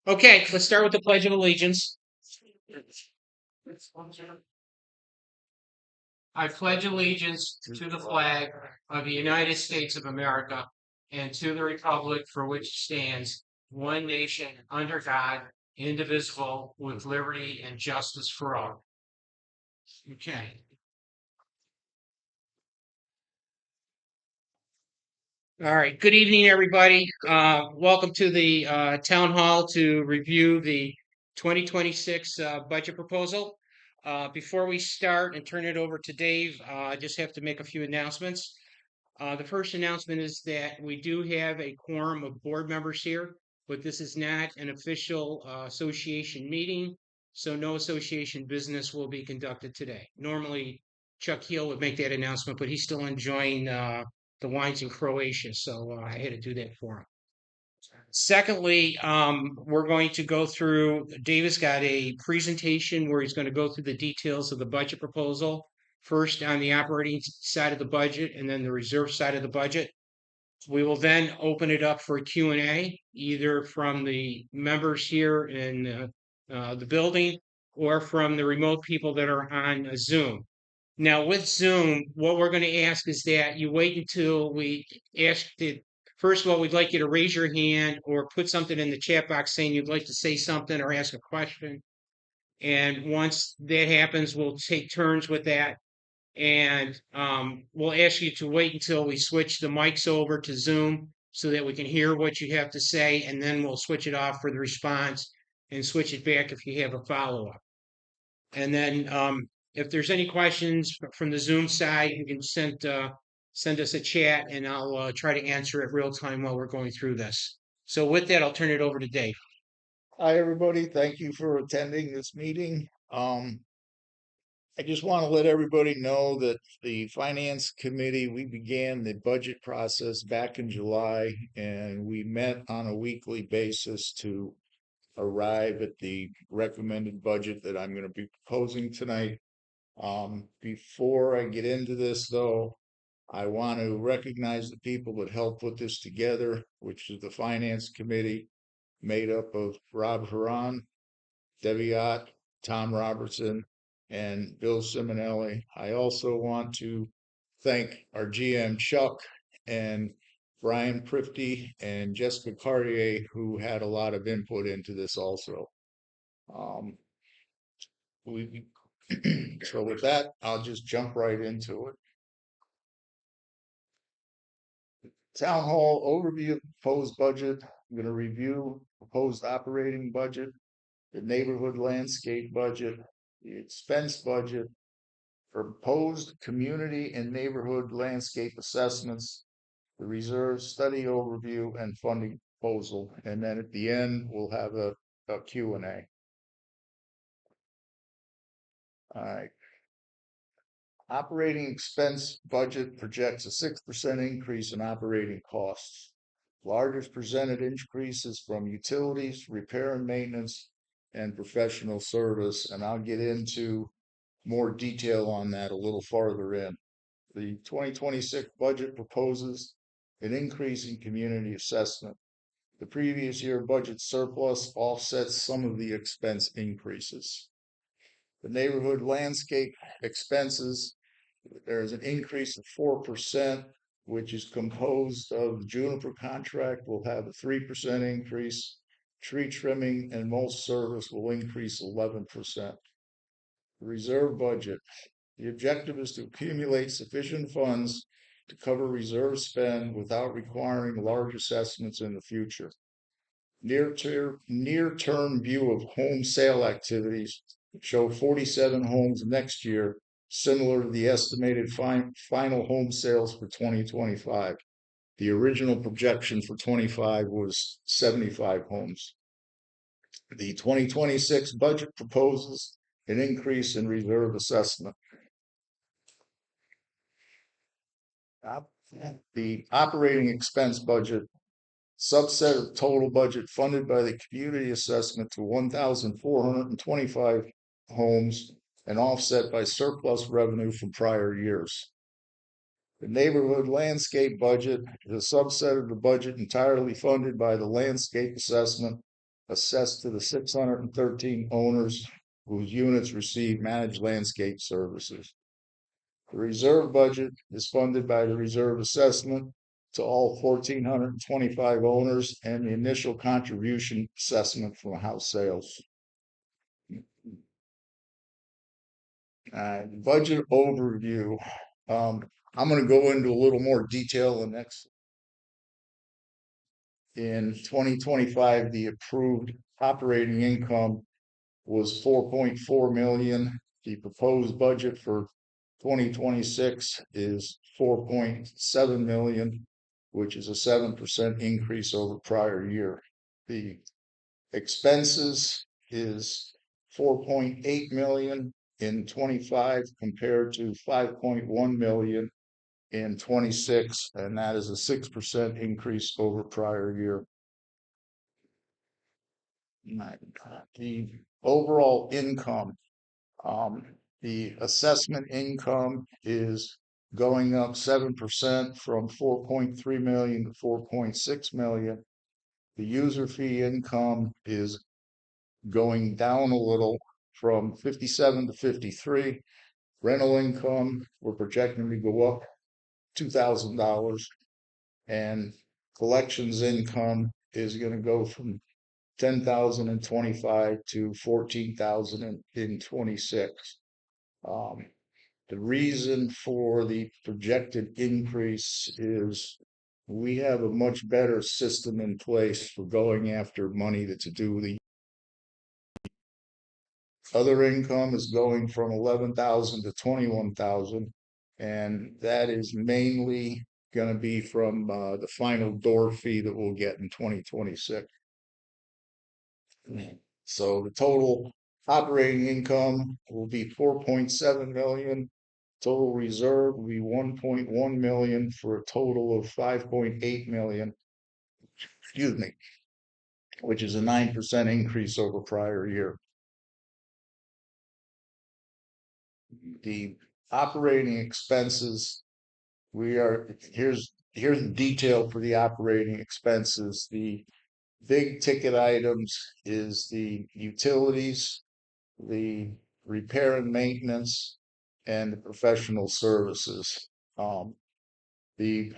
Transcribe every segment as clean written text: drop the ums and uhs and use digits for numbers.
Okay, let's start with the Pledge of Allegiance. I pledge allegiance to the flag of the United States of America and to the republic for which it stands, one nation, under God, indivisible, with liberty and justice for all. Okay. All right. Good evening, everybody. Welcome to the town hall to review the 2026 budget proposal. Before we start and turn it over to Dave, I just have to make a few announcements. The first announcement is that we do have a quorum of board members here, but this is not an official association meeting, so no association business will be conducted today. Normally, Chuck Heel would make that announcement, but he's still enjoying the wines in Croatia, so I had to do that for him. Secondly, we're going to go through, Davis got a presentation where he's going to go through the details of the budget proposal, first on the operating side of the budget and then the reserve side of the budget. We will then open it up for a Q&A, either from the members here in the building or from the remote people that are on Zoom. Now, with Zoom, what we're going to ask is that you wait until we ask the, first of all, we'd like you to raise your hand or put something in the chat box saying you'd like to say something or ask a question. And once that happens, we'll take turns with that. And we'll ask you to wait until we switch the mics over to Zoom so that we can hear what you have to say. And then we'll switch it off for the response and switch it back if you have a follow-up. And then if there's any questions from the Zoom side, you can send us a chat and I'll try to answer it real time while we're going through this. So with that, I'll turn it over to Dave. Hi, everybody. Thank you for attending this meeting. I just want to let everybody know that the Finance Committee, we began the budget process back in July, and we met on a weekly basis to arrive at the recommended budget that I'm going to be proposing tonight. Before I get into this, though, I want to recognize the people that helped put this together, which is the Finance Committee, made up of Rob Huron, Debbie Ott, Tom Robertson, and Bill Simonelli. I also want to thank our GM Chuck and Brian Prifty and Jessica Cartier, who had a lot of input into this also. We so with that, I'll just jump right into it. Town Hall overview of proposed budget. I'm going to review proposed operating budget, the neighborhood landscape budget, the expense budget, proposed community and neighborhood landscape assessments, the reserve study overview and funding proposal. And then at the end, we'll have a Q&A. All right. Operating expense budget projects a 6% increase in operating costs. Largest percentage increases from utilities, repair and maintenance, and professional service. And I'll get into more detail on that a little farther in. The 2026 budget proposes an increase in community assessment. The previous year budget surplus offsets some of the expense increases. The neighborhood landscape expenses, there's an increase of 4%, which is composed of juniper contract will have a 3% increase. Tree trimming and mulch service will increase 11%. The reserve budget, the objective is to accumulate sufficient funds to cover reserve spend without requiring large assessments in the future. Near-term view of home sale activities show 47 homes next year, similar to the estimated final home sales for 2025. The original projection for 25 was 75 homes. The 2026 budget proposes an increase in reserve assessment. The operating expense budget, subset of total budget funded by the community assessment to 1,425 homes and offset by surplus revenue from prior years. The neighborhood landscape budget is a subset of the budget entirely funded by the landscape assessment assessed to the 613 owners whose units receive managed landscape services. The reserve budget is funded by the reserve assessment to all 1,425 owners and the initial contribution assessment from house sales. Budget overview. I'm going to go into a little more detail in 2025. The approved operating income was 4.4 million. The proposed budget for 2026 is 4.7 million, which is a 7% increase over prior year. The expenses is 4.8 million in 25 compared to 5.1 million in 26, and that is a 6% increase over prior year. The overall income, the assessment income is going up 7% from 4.3 million to 4.6 million. The user fee income is going down a little from 57 to 53. Rental income, we're projecting to go up $2,000, and collections income is going to go from 10,000 in 25 to 14,000 in 26. The reason for the projected increase is we have a much better system in place for going after money that's due. The other income is going from 11,000 to 21,000, and that is mainly going to be from the final door fee that we'll get in 2026. So the total operating income will be 4.7 million. Total reserve will be 1.1 million for a total of 5.8 million. Excuse me, which is a 9% increase over prior year. The operating expenses, here's the detail for the operating expenses. The big ticket items is the utilities, the repair and maintenance, and the professional services. The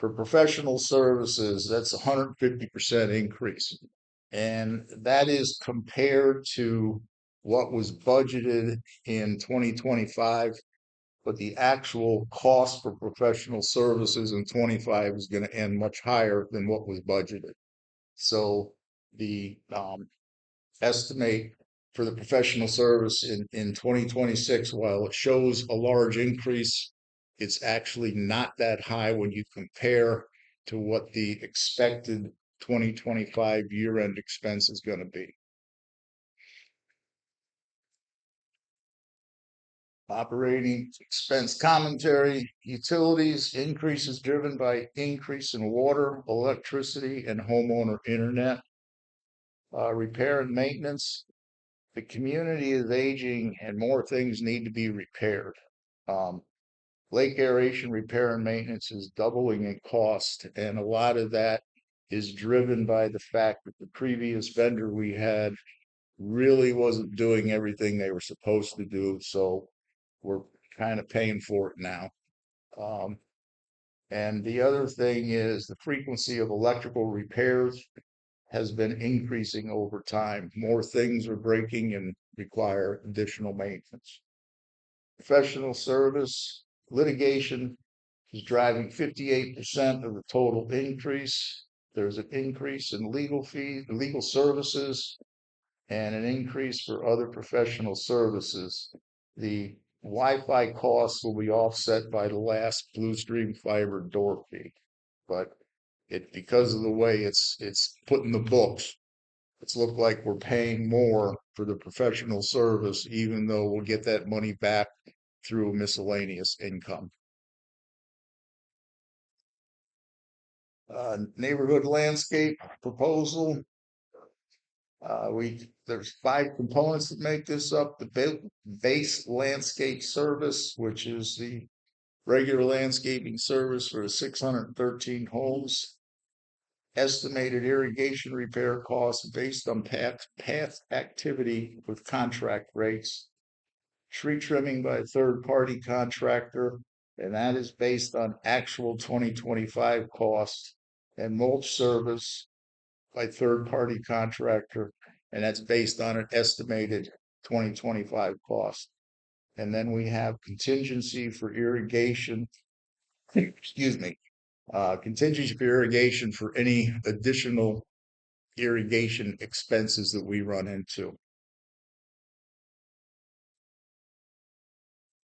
For professional services, that's 150% increase. And that is compared to what was budgeted in 2025, but the actual cost for professional services in 25 is going to end much higher than what was budgeted. So the estimate for the professional service in 2026, while it shows a large increase, it's actually not that high when you compare to what the expected 2025 year-end expense is going to be. Operating expense commentary, utilities increases driven by increase in water, electricity, and homeowner internet. Repair and maintenance, the community is aging and more things need to be repaired. Lake aeration repair and maintenance is doubling in cost, and a lot of that is driven by the fact that the previous vendor we had really wasn't doing everything they were supposed to do, so we're kind of paying for it now. And the other thing is the frequency of electrical repairs has been increasing over time. More things are breaking and require additional maintenance. Professional service, litigation is driving 58% of the total increase. There's an increase in legal fees, legal services, and an increase for other professional services. The Wi-Fi costs will be offset by the last Blue Stream fiber door fee, but because of the way it's put in the books, it's looked like we're paying more for the professional service, even though we'll get that money back through miscellaneous income. Neighborhood landscape proposal. There's 5 components that make this up. The base landscape service, which is the regular landscaping service for 613 homes. estimated irrigation repair costs based on past activity with contract rates, tree trimming by a third-party contractor, and that is based on actual 2025 costs, and mulch service by third-party contractor, and that's based on an estimated 2025 cost. And then we have contingency for irrigation, excuse me, contingency for irrigation for any additional irrigation expenses that we run into.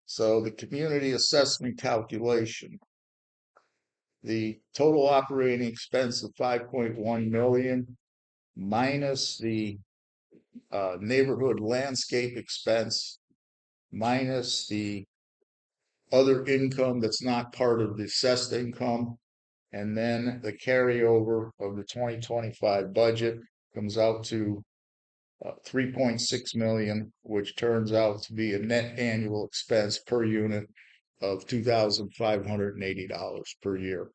So the community assessment calculation, the total operating expense of 5.1 million minus the neighborhood landscape expense minus the other income that's not part of the assessed income, and then the carryover of the 2025 budget comes out to 3.6 million, which turns out to be a net annual expense per unit of $2,580 per year.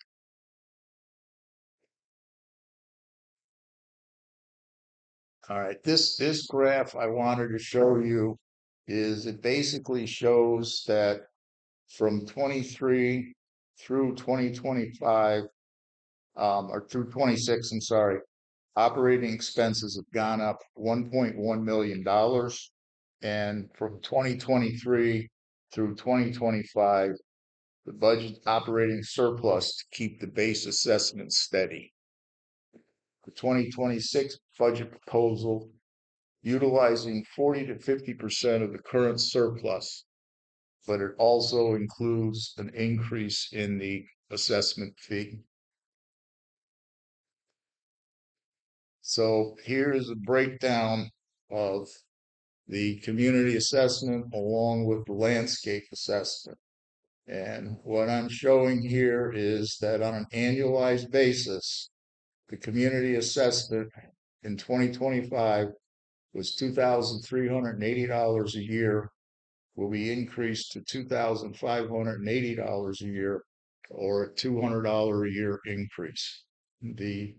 All right, this graph I wanted to show you is it basically shows that from 23 through 2025, or through 26, I'm sorry, operating expenses have gone up $1.1 million. And from 2023 through 2025, the budget operating surplus to keep the base assessment steady. The 2026 budget proposal utilizing 40 to 50% of the current surplus, but it also includes an increase in the assessment fee. So here is a breakdown of the community assessment along with the landscape assessment. And what I'm showing here is that on an annualized basis, the community assessment in 2025 was $2,380 a year, will be increased to $2,580 a year, or a $200 a year increase. The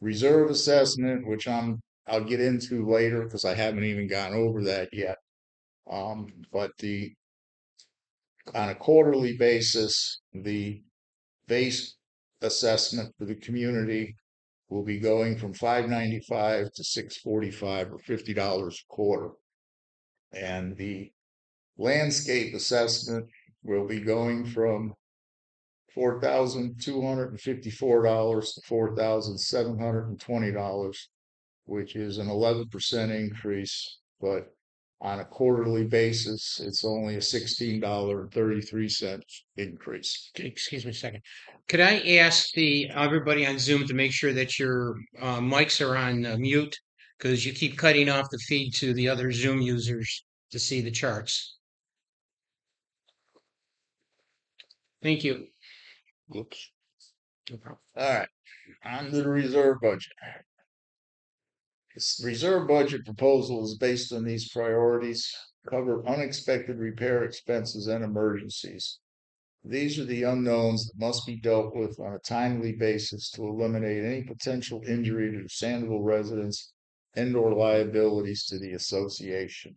reserve assessment, which I'll get into later because I haven't even gone over that yet. But on a quarterly basis, the base assessment for the community will be going from $595 to $645, or $50 a quarter. And the landscape assessment will be going from $4,254 to $4,720, which is an 11% increase, but on a quarterly basis, it's only a $16.33 increase. Excuse me a second. Could I ask everybody on Zoom to make sure that your mics are on mute because you keep cutting off the feed to the other Zoom users to see the charts. Thank you. Whoops. No problem. All right, on to the reserve budget. This reserve budget proposal is based on these priorities, cover unexpected repair expenses and emergencies. These are the unknowns that must be dealt with on a timely basis to eliminate any potential injury to Sandoval residents and/or liabilities to the association.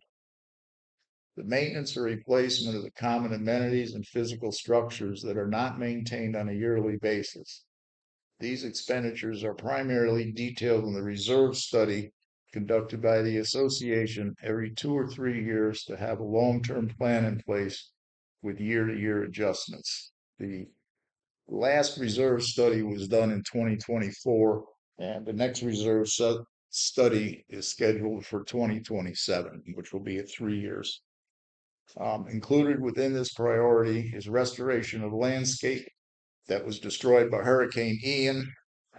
The maintenance or replacement of the common amenities and physical structures that are not maintained on a yearly basis. These expenditures are primarily detailed in the reserve study conducted by the association every 2 or 3 years to have a long-term plan in place with year-to-year adjustments. The last reserve study was done in 2024, and the next reserve study is scheduled for 2027, which will be at 3 years. Included within this priority is restoration of landscape that was destroyed by Hurricane Ian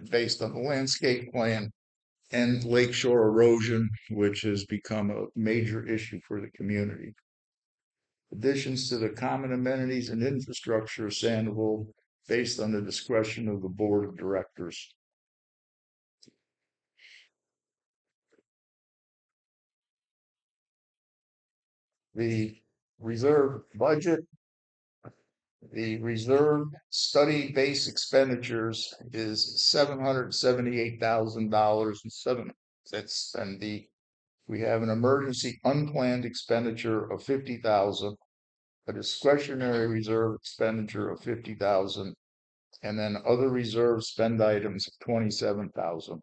based on the landscape plan, and lakeshore erosion, which has become a major issue for the community. Additions to the common amenities and infrastructure of Sandoval based on the discretion of the board of directors. The reserve budget The reserve study base expenditures is $778,000 and 7 cents. We have an emergency unplanned expenditure of 50,000, a discretionary reserve expenditure of 50,000, and then other reserve spend items of 27,000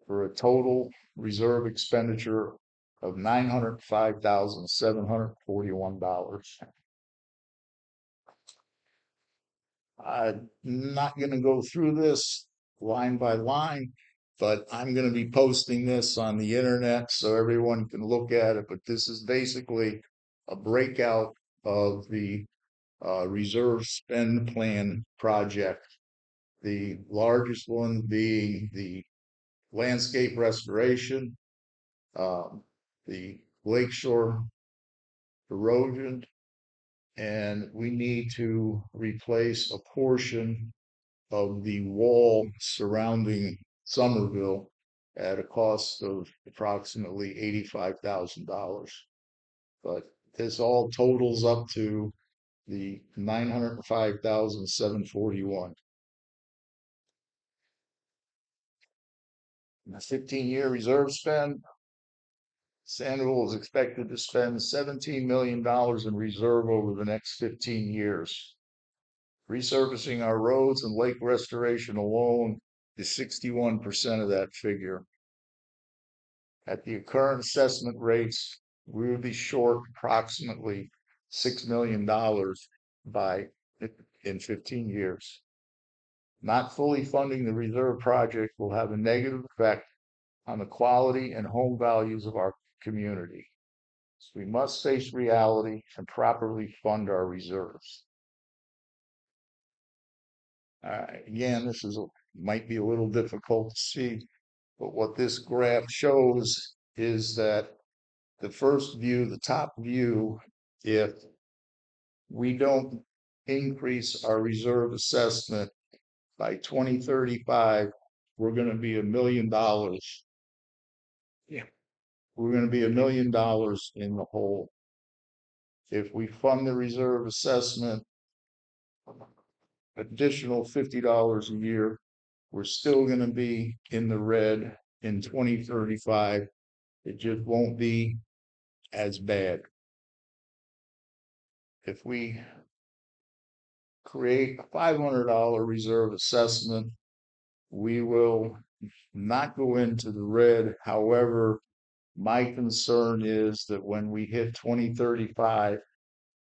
for a total reserve expenditure of $905,741. I'm not going to go through this line by line, but I'm going to be posting this on the internet so everyone can look at it. But this is basically a breakout of the reserve spend plan project. The largest one being the landscape restoration, the lakeshore erosion, and we need to replace a portion of the wall surrounding Somerville at a cost of approximately $85,000. But this all totals up to the 905,741. The 15-year reserve spend, Sandoval is expected to spend $17 million in reserve over the next 15 years. Resurfacing our roads and lake restoration alone is 61% of that figure. At the current assessment rates, we would be short approximately $6 million in 15 years. Not fully funding the reserve project will have a negative effect on the quality and home values of our community. So we must face reality and properly fund our reserves. Again, might be a little difficult to see, but what this graph shows is that the first view, the top view, if we don't increase our reserve assessment by 2035, we're going to be $1 million. Yeah. We're going to be $1 million in the hole. If we fund the reserve assessment, additional $50 a year, we're still going to be in the red in 2035. It just won't be as bad. If we create a $500 reserve assessment, we will not go into the red. However, my concern is that when we hit 2035,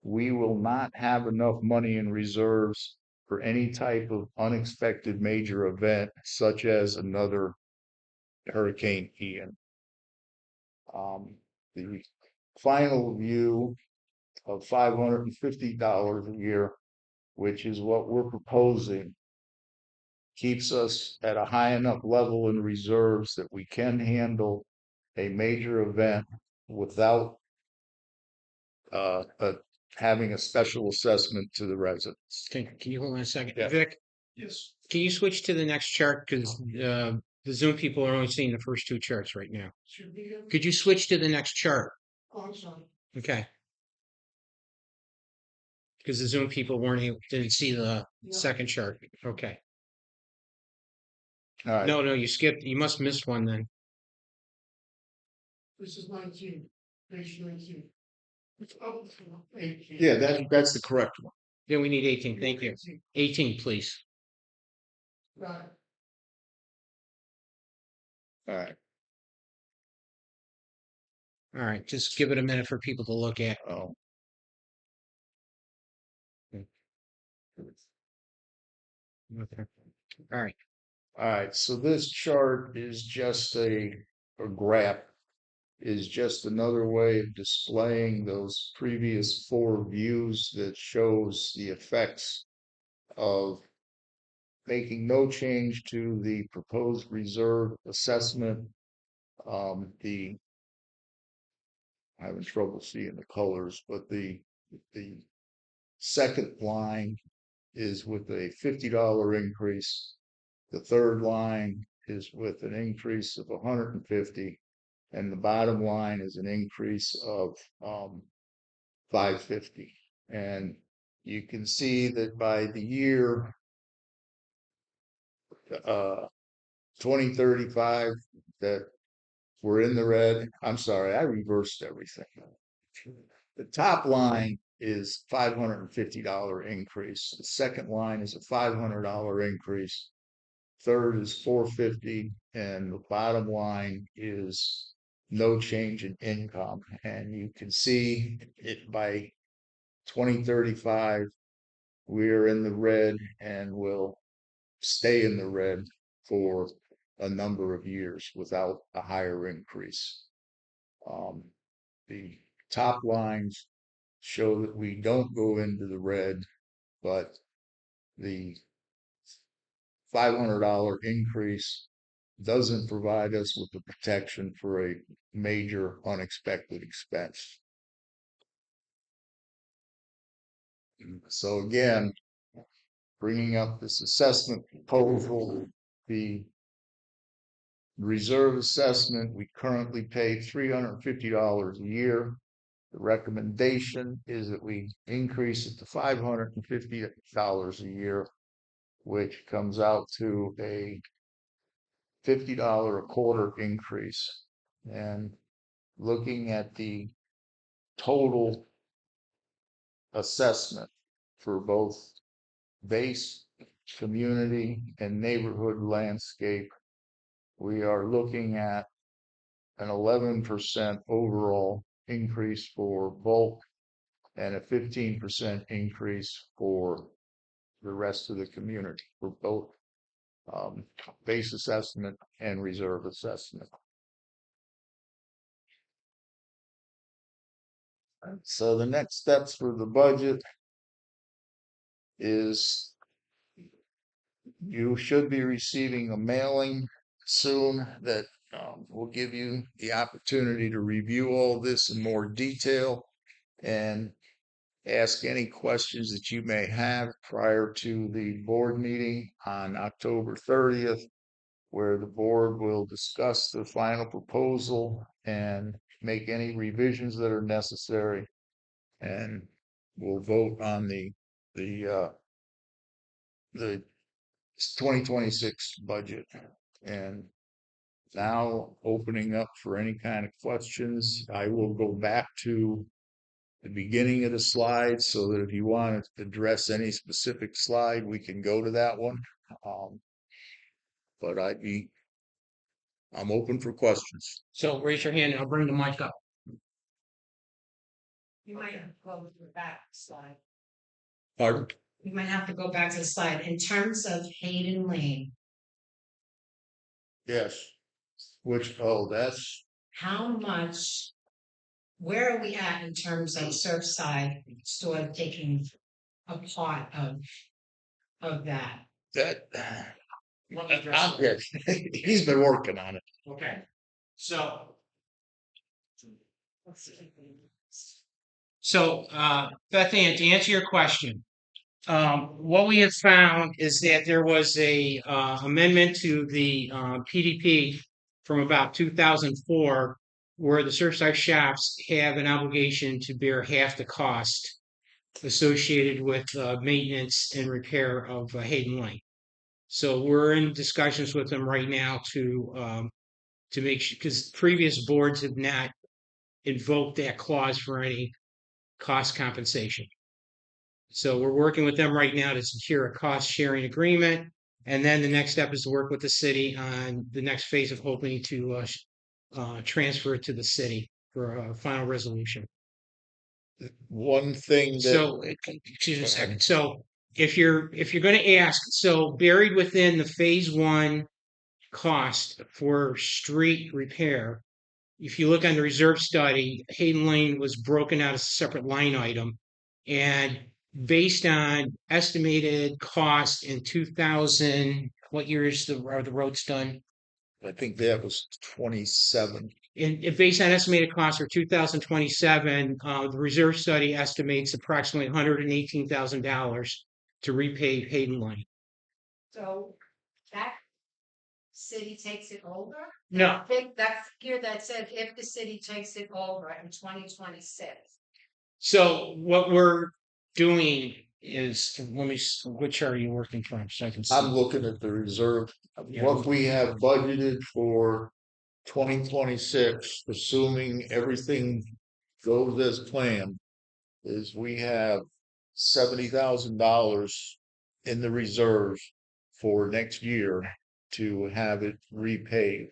we will not have enough money in reserves for any type of unexpected major event, such as another Hurricane Ian. The final view of $550 a year, which is what we're proposing, keeps us at a high enough level in reserves that we can handle a major event without having a special assessment to the residents. Okay, can you hold on a second? Yeah. Vic, Yes. can you switch to the next chart? Because the Zoom people are only seeing the first two charts right now. Could you switch to the next chart? Oh, I'm sorry. Okay. Because the Zoom people didn't see the second chart. Okay. All right. No, you skipped. You must miss one then. This is 19, page 19. It's up to 18. Yeah, that's the correct one. Then we need 18. Thank you. 18, please. Got it. All right. All right. Just give it a minute for people to look at. Oh. Okay. All right. All right. So this chart is just a graph, is just another way of displaying those previous four views that shows the effects of making no change to the proposed reserve assessment. I'm having trouble seeing the colors, but the second line is with a $50 increase. The third line is with an increase of 150, and the bottom line is an increase of 550. And you can see that by the year 2035, that we're in the red. I'm sorry, I reversed everything. The top line is $550 increase. The second line is a $500 increase. Third is 450, and the bottom line is no change in income. And you can see it by 2035, we're in the red and will stay in the red for a number of years without a higher increase. The top lines show that we don't go into the red, but the $500 increase doesn't provide us with the protection for a major unexpected expense. So again, bringing up this assessment proposal, the reserve assessment, we currently pay $350 a year. The recommendation is that we increase it to $550 a year, which comes out to a $50 a quarter increase. And looking at the total assessment for both base, community, and neighborhood landscape, we are looking at an 11% overall increase for bulk and a 15% increase for the rest of the community for both base assessment and reserve assessment. So the next steps for the budget is you should be receiving a mailing soon that will give you the opportunity to review all this in more detail and ask any questions that you may have prior to the board meeting on October 30th, where the board will discuss the final proposal and make any revisions that are necessary, and we'll vote on the 2026 budget. And now opening up for any kind of questions, I will go back to the beginning of the slide so that if you want to address any specific slide, we can go to that one. But I'm open for questions. So raise your hand and I'll bring the mic up. You might have to go to the back slide. Pardon? You might have to go back to the slide. In terms of Hayden Lane, Yes. That's how much, where are we at in terms of Surfside store taking a part of that? that. Let me address it. He's been working on it. Okay, so Beth Ann, to answer your question, what we have found is that there was a amendment to the PDP from about 2004, where the Surfside shops have an obligation to bear half the cost associated with maintenance and repair of Hayden Lane. So we're in discussions with them right now to make sure, because previous boards have not invoked that clause for any cost compensation. So we're working with them right now to secure a cost sharing agreement. And then the next step is to work with the city on the next phase of hoping to transfer it to the city for a final resolution. One thing that So, excuse me a second. So if you're going to ask, so buried within the phase one cost for street repair, if you look on the reserve study, Hayden Lane was broken out as a separate line item. And based on estimated cost in 2000, what year are the roads done? I think that was 27. Based on estimated cost for 2027, the reserve study estimates approximately $118,000 to repave Hayden Lane. So that city takes it over? No. That figure that said if the city takes it over in 2026. So what we're doing is, which are you working from? So I can see. I'm looking at the reserve, what we have budgeted for 2026, assuming everything goes as planned, is we have $70,000 in the reserve for next year to have it repaid.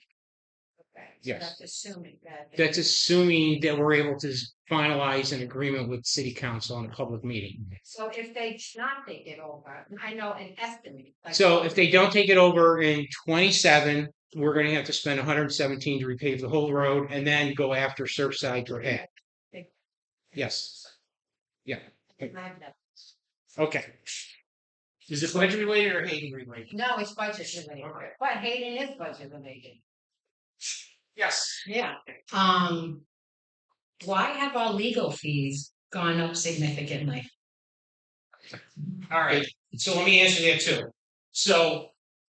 Okay, so Yes. that's assuming that. That's assuming that we're able to finalize an agreement with city council in a public meeting. So if they not take it over, I know an estimate. like- So if they don't take it over in 27, we're gonna have to spend 117 to repave the whole road and then go after Surfside to add. Yes. Yeah, okay. Is it budget related or Hayden related? No, it's budget related, Okay. but Hayden is budget related. Yes. Yeah. Why have our legal fees gone up significantly? All right, so let me answer that too. So,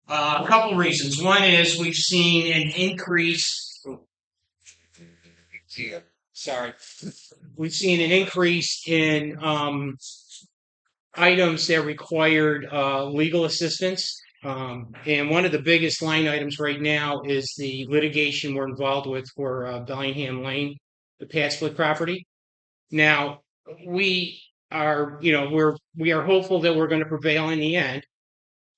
a couple reasons. One is we've seen an increase. Sorry, we've seen an increase in items that required legal assistance. And one of the biggest line items right now is the litigation we're involved with for Bellingham Lane, the pad split property. Now, we are, we are hopeful that we're going to prevail in the end,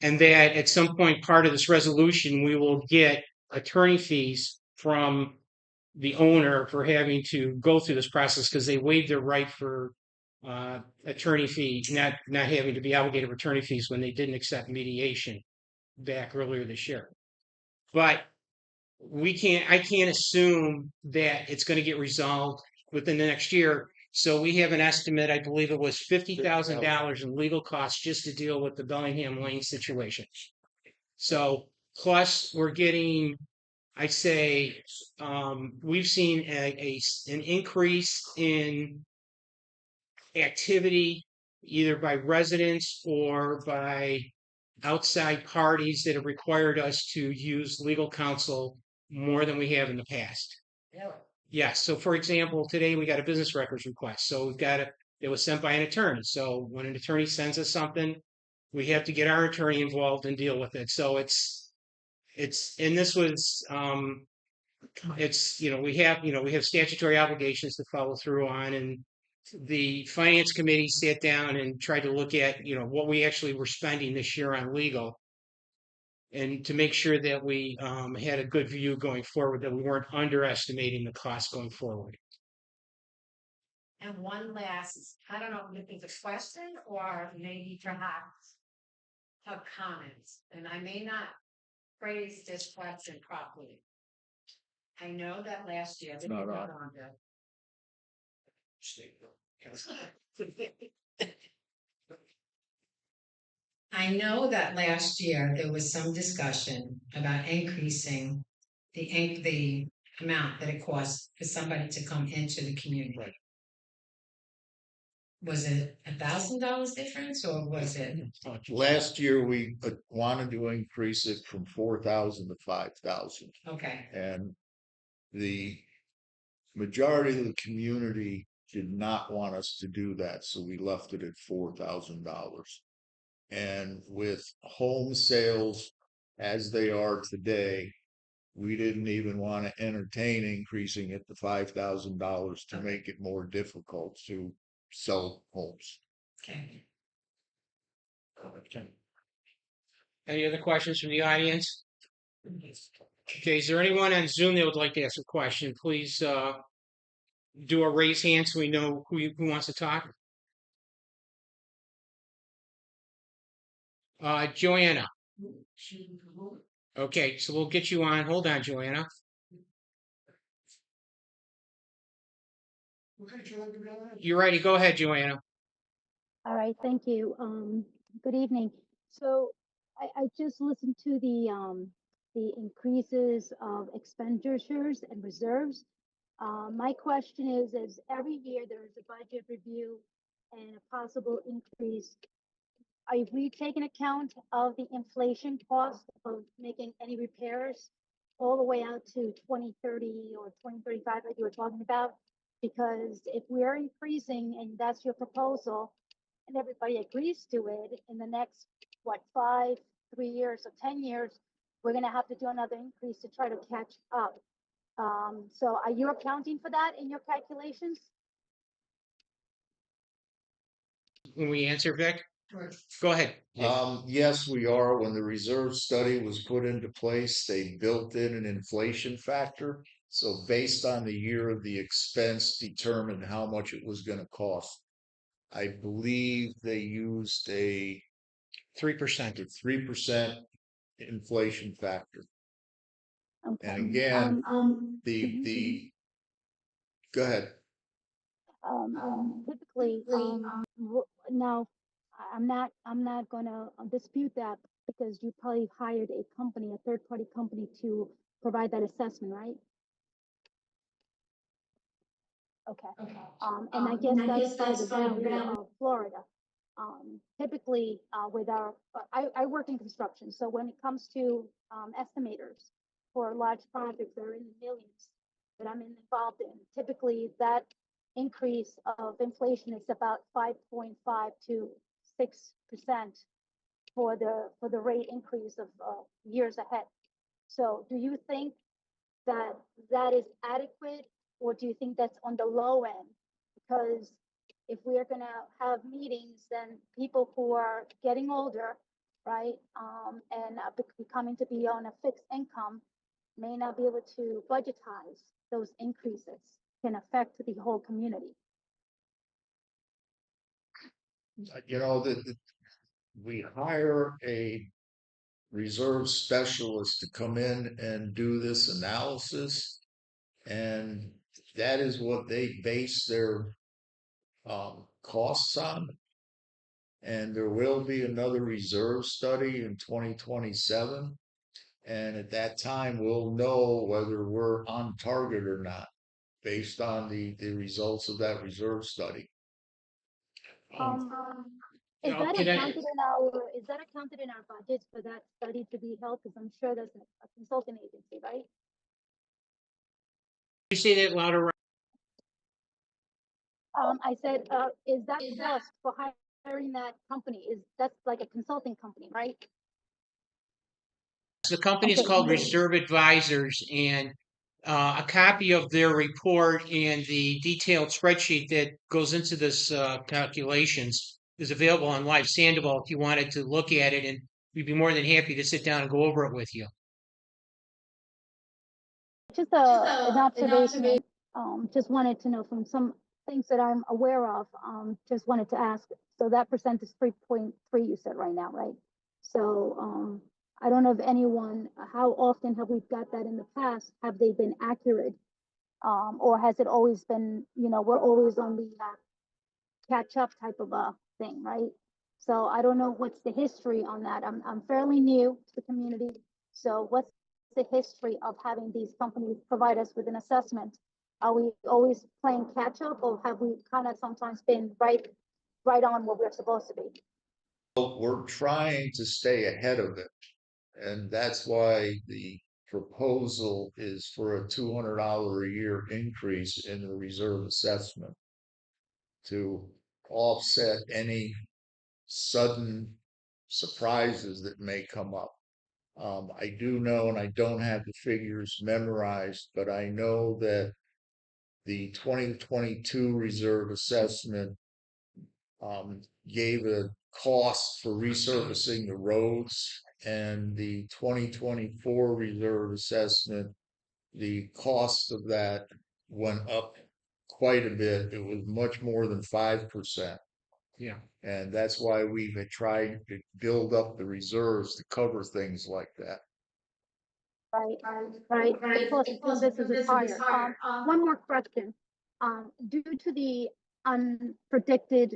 and that at some point, part of this resolution, we will get attorney fees from the owner for having to go through this process because they waived their right for attorney fee, not having to be obligated for attorney fees when they didn't accept mediation back earlier this year. But I can't assume that it's going to get resolved within the next year. So we have an estimate, I believe it was $50,000 in legal costs just to deal with the Bellingham Lane situation. So plus we're getting, I say, we've seen an increase in activity either by residents or by outside parties that have required us to use legal counsel more than we have in the past. Really? Yes. So, for example, today we got a business records request. So it was sent by an attorney. So when an attorney sends us something, we have to get our attorney involved and deal with it. So and this was, we have statutory obligations to follow through on, and the finance committee sat down and tried to look at, what we actually were spending this year on legal, and to make sure that we had a good view going forward, that we weren't underestimating the cost going forward. And one last, I don't know if it's a question or maybe perhaps a comment, and I may not phrase this question properly. I know that last year. not on. I know that last year there was some discussion about increasing the amount that it costs for somebody to come into the community. Right. Was it $1,000 difference or was it? Last year, we wanted to increase it from 4,000 to 5,000. Okay, And the majority of the community did not want us to do that, so we left it at $4,000. And with home sales as they are today, we didn't even want to entertain increasing it to $5,000 to make it more difficult to sell homes. okay. Any other questions from the audience? Okay, is there anyone on Zoom that would like to ask a question? Please do a raise hand so we know who wants to talk. Joanna. Okay, so we'll get you on. Hold on, Joanna. You're ready. Go ahead, Joanna. All right, thank you. Good evening. So I just listened to the increases of expenditures and reserves. My question is every year there is a budget review and a possible increase. Are we taking account of the inflation cost of making any repairs all the way out to 2030 or 2035 like you were talking about? Because if we are increasing and that's your proposal, and everybody agrees to it, in the next, what, 3 years or 10 years, we're gonna have to do another increase to try to catch up. So are you accounting for that in your calculations? When we answer, Vic, Right. go ahead. Yes, we are. When the reserve study was put into place, they built in an inflation factor. So based on the year of the expense determined how much it was gonna cost. I believe they used a 3%. 3% inflation factor. Okay. And again, Mhm. go ahead. Typically, now, I'm not gonna dispute that because you probably hired a company, a third-party company to provide that assessment, right? Okay. And I guess that's by the Valley of Florida. Typically, with I work in construction, so when it comes to estimators for large projects that are in the millions that I'm involved in, typically that increase of inflation is about 5.5 to 6% for the rate increase of years ahead. So, do you think that that is adequate, or do you think that's on the low end? Because if we are going to have meetings, then people who are getting older, right, and becoming to be on a fixed income may not be able to budgetize those increases, can affect the whole community. You know, we hire a reserve specialist to come in and do this analysis, and that is what they base their costs on. And there will be another reserve study in 2027. And at that time, we'll know whether we're on target or not based on the results of that reserve study. Um, You know, can I, is that accounted in our budget for that study to be held? Because I'm sure there's a consulting agency, right? you say that louder? I said, is that cost for hiring that company, is that's like a consulting company, right? The company is Okay, called Reserve Advisors, and a copy of their report and the detailed spreadsheet that goes into this calculations is available on Live Sandoval if you wanted to look at it, and we'd be more than happy to sit down and go over it with you. just an observation. Just wanted to know from some things that I'm aware of. Just wanted to ask. So that percent is 3.3. You said right now, right? So I don't know if anyone. How often have we got that in the past? Have they been accurate, or has it always been? We're always on the catch up type of a thing, right? So I don't know what's the history on that. I'm fairly new to the community. So what's the history of having these companies provide us with an assessment? Are we always playing catch up, or have we kind of sometimes been right on what we're supposed to be? We're trying to stay ahead of it. And that's why the proposal is for a $200 a year increase in the reserve assessment to offset any sudden surprises that may come up. I do know, and I don't have the figures memorized, but I know that the 2022 reserve assessment gave a cost for resurfacing the roads, and the 2024 reserve assessment, the cost of that went up quite a bit. It was much more than 5%. Yeah. And that's why we've been trying to build up the reserves to cover things like that. Right. Plus, this is higher. One more question. Due to the unpredicted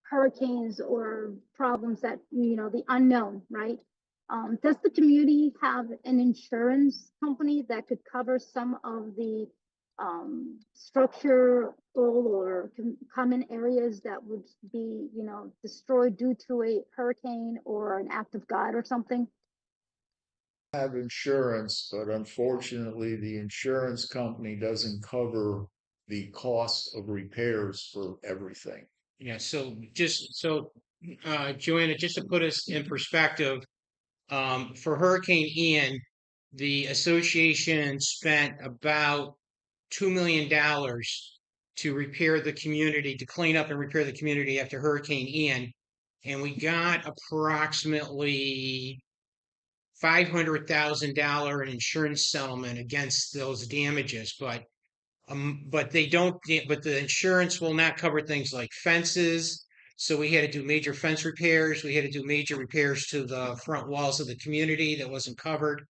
hurricanes or problems that, the unknown, right? Does the community have an insurance company that could cover some of the structural or common areas that would be, destroyed due to a hurricane or an act of God or something? Have insurance, but unfortunately, the insurance company doesn't cover the cost of repairs for everything. Yeah, Joanna, just to put us in perspective, for Hurricane Ian, the association spent about $2 million to repair the community, to clean up and repair the community after Hurricane Ian. And we got approximately $500,000 in insurance settlement against those damages, but they don't, but the insurance will not cover things like fences. So we had to do major fence repairs. We had to do major repairs to the front walls of the community that wasn't covered.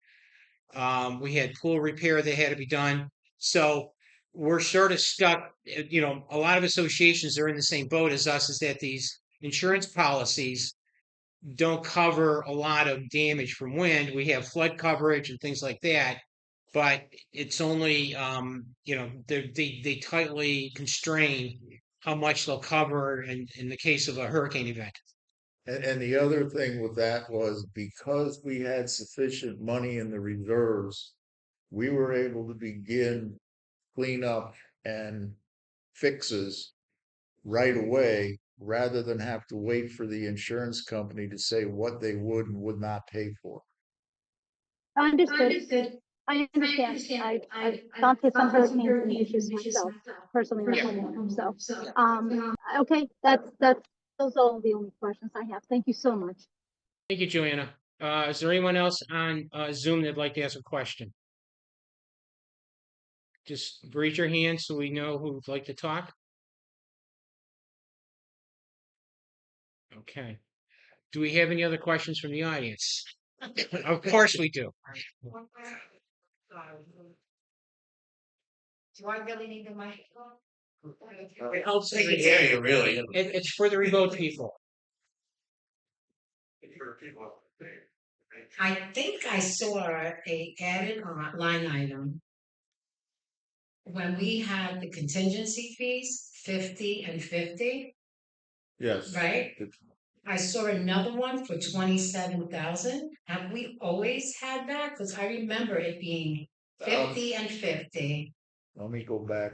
We had pool repair that had to be done. So we're sort of stuck. A lot of associations are in the same boat as us, is that these insurance policies don't cover a lot of damage from wind. We have flood coverage and things like that, but it's only, they tightly constrain how much they'll cover in the case of a hurricane event. And the other thing with that was because we had sufficient money in the reserves, we were able to begin cleanup and fixes right away rather than have to wait for the insurance company to say what they would and would not pay for. Understood. I understand. I've gone through some hurricanes and issues myself, personally in a homeowner. So, okay, those are all the only questions I have. Thank you so much. Thank you, Joanna. Is there anyone else on Zoom that'd like to ask a question? Just raise your hand so we know who'd like to talk. Okay. Do we have any other questions from the audience? Of course we do. Do I really need the microphone? It helps. It's for the remote people. I think I saw a added line item when we had the contingency fees, 50 and 50, Yes. right? I saw another one for 27,000. Have we always had that? Because I remember it being 50 and 50. Let me go back.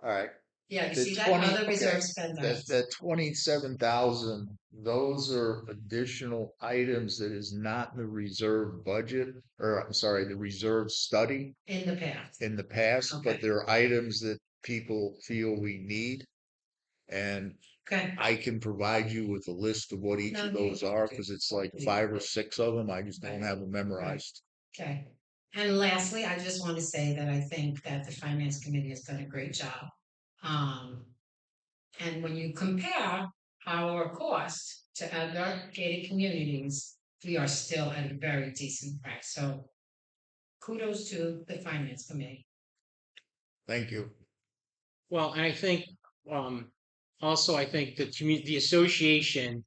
All right. Yeah, you The see that 20 other reserve okay, spend that items. that 27,000, those are additional items that is not in the reserve budget, or I'm sorry, the reserve study In the past. in the past, but Okay. they're items that people feel we need. And Okay. I can provide you with a list of what each No, of those are, because it's like 5 or 6 of them. I just don't have them memorized. Okay. And lastly, I just want to say that I think that the finance committee has done a great job. And when you compare our cost to other gated communities, we are still at a very decent price. So kudos to the finance committee. Thank you. Well, and I think, also, I think the association,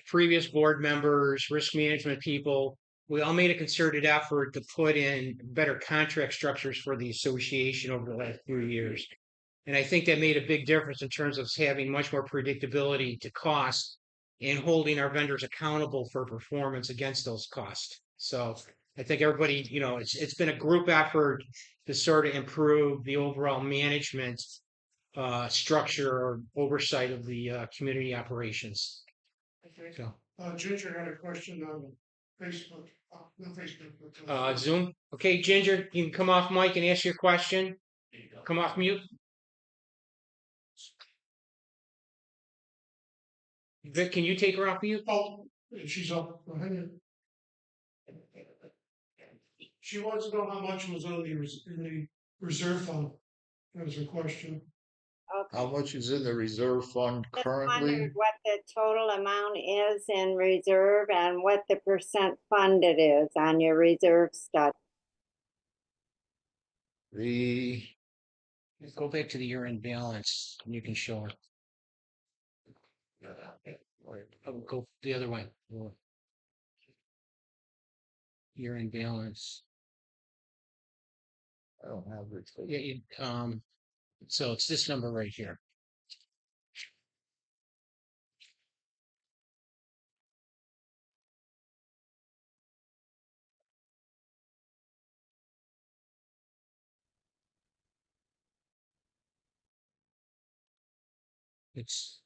previous board members, risk management people, we all made a concerted effort to put in better contract structures for the association over the last few years. And I think that made a big difference in terms of having much more predictability to cost and holding our vendors accountable for performance against those costs. So I think everybody, it's been a group effort to sort of improve the overall management structure or oversight of the community operations. So, Ginger had a question on Facebook, not Facebook, but. Zoom. Okay, Ginger, you can come off mic and ask your question. Come off mute. Vic, can you take her off mute? Oh, she's up. Go ahead. She wants to know how much was on in the reserve fund. That was a question. How much is in the reserve fund Just currently? wondered what the total amount is in reserve and what the percent funded is on your reserve study. The Go back to the year-end balance and you can show her. Go the other way. Year-end balance. I don't have it. Yeah, so it's this number right here. It's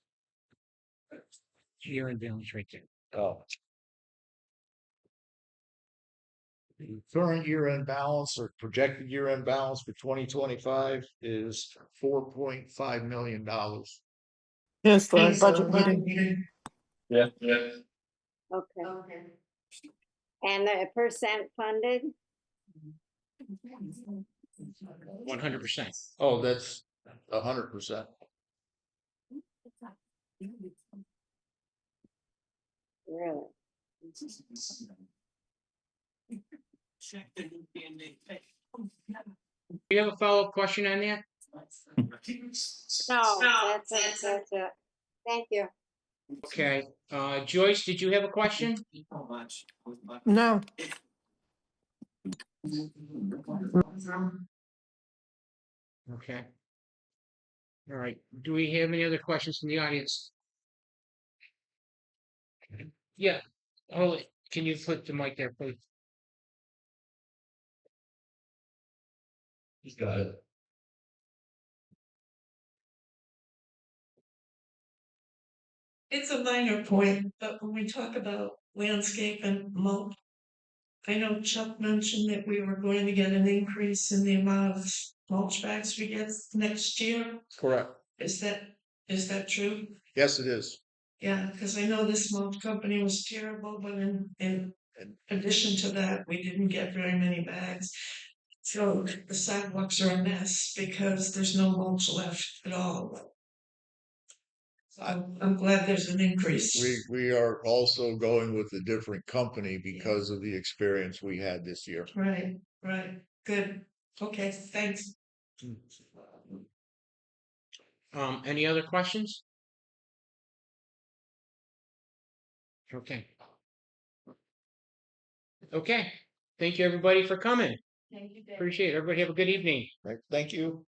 year-end balance right there. Oh. The current year-end balance or projected year-end balance for 2025 is $4.5 million. Yes, the Yes, budget meeting. Yeah. Okay. Okay. And the percent funded? 100%. Oh, that's 100%. Really? Do you have a follow-up question on that? No, that's it. Thank you. Okay, Joyce, did you have a question? No, Okay. All right, do we have any other questions from the audience? Yeah, oh, can you put the mic there, please? He's got it. It's a minor point, but when we talk about landscape and mulch, I know Chuck mentioned that we were going to get an increase in the amount of mulch bags we get next year. Correct. Is that true? Yes, it is. Yeah, because I know this mulch company was terrible, but in addition to that, we didn't get very many bags. So the sidewalks are a mess because there's no mulch left at all. I'm glad there's an increase. We are also going with a different company because of the experience we had this year. Right, good. Okay, thanks. Any other questions? Okay. Okay, thank you everybody for coming. Thank you, Dave. Appreciate it. Everybody have a good evening. Right. Thank you.